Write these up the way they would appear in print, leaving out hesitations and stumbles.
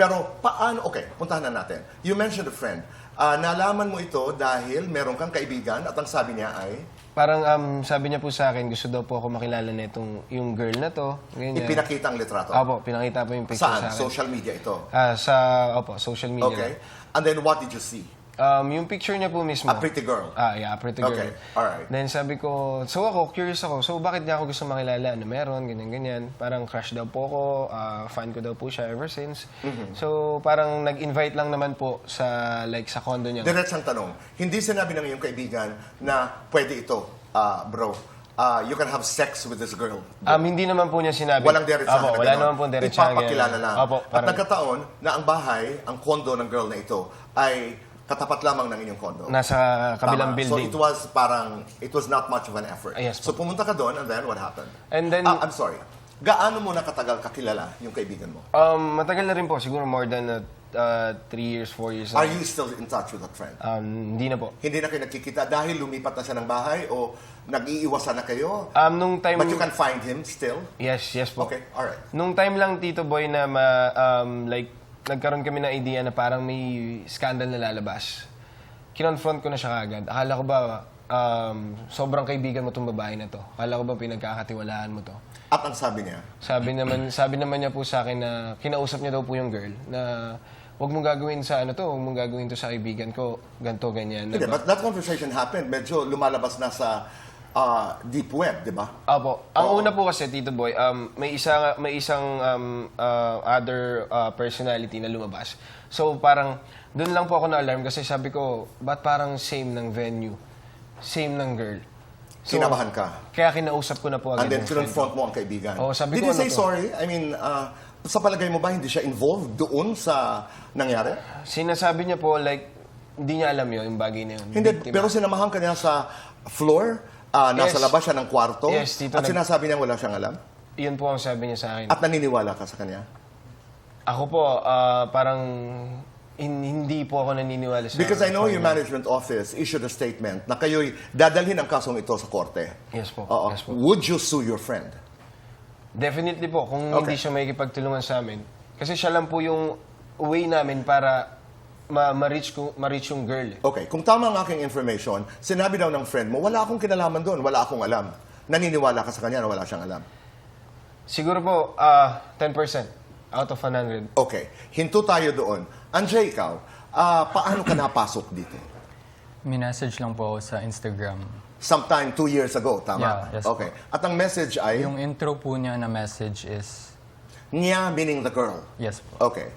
Pero paano, okay, puntahan na natin. You mentioned a friend. Nalaman mo ito dahil meron kang kaibigan at ang sabi niya ay, Parang sabi niya po sa akin, gusto daw po ako makilala na yung girl na to. Ganyan. ipinakita ang litrato. Opo, pinakita po yung picture Saan? sa akin. Social media ito. Opo, social media. Okay. And then what did you see? Yung picture niya po mismo. A pretty girl. Yeah, a pretty girl. Okay, alright. Then sabi ko, so ako, curious ako, so bakit niya ako gusto makilala na meron, ganyan-ganyan. Parang crush daw po ako, fan ko daw po siya ever since. So parang nag-invite lang naman po sa condo niya. Diretsang tanong, hindi sinabi ng iyong kaibigan na pwede ito, bro. You can have sex with this girl. Hindi naman po niya sinabi. Walang diretsahan Opo, na wala gano'n. naman po diretsahan. Ipapakilala lang. Opo, At parang, nagkataon na ang bahay, ang kondo ng girl na ito, ay katapat lamang ng inyong kondo. nasa kabilang Tama. building. So it was not much of an effort. Yes, so pumunta ka doon and then what happened? And then, I'm sorry. Gaano mo na katagal kakilala yung kaibigan mo? matagal na rin po, siguro more than 3 years, 4 years. Are you still in touch with that friend? Hindi na po. Hindi na kayo nagkikita dahil lumipat na siya ng bahay o nag-iiwasan na kayo? Nung time... But you can find him still? Yes po. Okay, alright. Nung time lang, Tito Boy, na nagkaroon kami ng idea na parang may scandal na lalabas. Kinonfront ko na siya kagad. Akala ko ba, sobrang kaibigan mo tong babae na to? Akala ko ba pinagkakatiwalaan mo to? At ang sabi niya? Sabi naman niya po sa akin na kinausap niya daw po yung girl na huwag mong gagawin sa huwag mong gagawin to sa kaibigan ko, ganto ganyan. Hindi, but that conversation happened. Medyo lumalabas na sa deep web, di ba? Opo. Ang una po kasi, Tito Boy, may isang other personality na lumabas. So parang doon lang po ako na-alarm kasi sabi ko, ba't parang same ng venue? Same ng girl. So, Kinabahan ka. Kaya kinausap ko na po agad. And then yung friend kinonfront mo ang kaibigan. Oo, sabi Did ko, he say ano to? sorry? I mean, sa palagay mo ba hindi siya involved doon sa nangyari? Sinasabi niya po, hindi niya alam yun, yung bagay na yun. Hindi, Biktima. pero sinamahan ka niya sa floor, nasa Yes. labas siya ng kwarto, Yes, Tito, at sinasabi niya wala siyang alam? Yun po ang sabi niya sa akin. At naniniwala ka sa kanya? Ako po, parang hindi po ako naniniwala sa... Because I know your management office issued a statement na kayo'y dadalhin ang kasong ito sa korte. Yes po. Oo. Yes po. Would you sue your friend? Definitely po, kung hindi Okay. siya may ikipagtulungan sa amin. Kasi siya lang po yung way namin para ma-reach yung girl. Okay, kung tama ang aking information, sinabi daw ng friend mo, wala akong kinalaman doon, wala akong alam. Naniniwala ka sa kanya na wala siyang alam. Siguro po, 10% out of 100. Okay, hinto tayo doon. Anjay, ikaw, paano ka napasok dito? Minessage lang po ako sa Instagram. Sometime 2 years ago, tama? Yeah, yes Okay. At ang message ay, Yung intro po niya na message is, niya meaning the girl. yes po. Okay.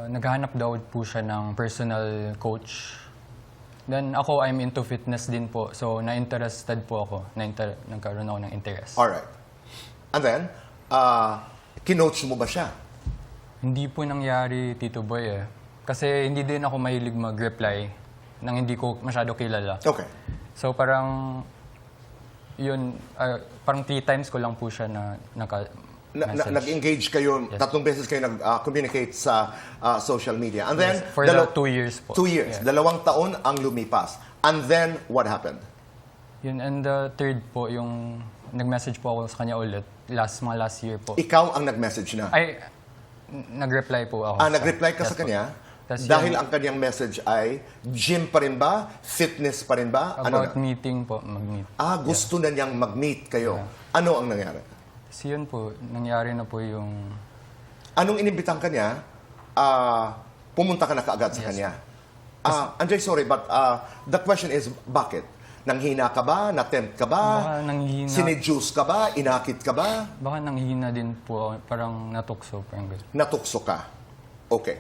Naghahanap daw po siya ng personal coach. Then ako, I'm into fitness din po. So, na-interested po ako. Nagkaroon ako ng interest. Alright. And then, kinoach mo ba siya? Hindi po nangyari, Tito Boy eh. Kasi hindi din ako mahilig mag-reply nang hindi ko masyado kilala. Okay. So, parang, yun, parang 3 times ko lang po siya na naka-message. Nag-engage kayo, Yes. 3 beses kayo nag-communicate sa social media. And then, Yes, for the 2 years po. 2 years. Yeah. 2 taon ang lumipas. And then, what happened? Yun, and the third po, yung nag-message po ako sa kanya ulit, last year po. Ikaw ang nag-message na. Ay, nag-reply po ako. Nag-reply ka Yes sa po. kanya? Tas Dahil yun, ang kanyang message ay, gym pa rin ba? Fitness pa rin ba? Ano about na? meeting po, mag-meet. Gusto na niyang mag-meet kayo. Ano ang nangyari? So yun po, nangyari na po yung... Anong inimbitang kanya? Pumunta ka na kaagad sa kanya. Anjay, sorry, but the question is, bakit? Nanghina ka ba? Natempt ka ba? Baka nanghina. Sinejuice ka ba? Inakit ka ba? Baka nanghina din po, ako, parang natukso, parang gano'n. Natukso ka. Okay.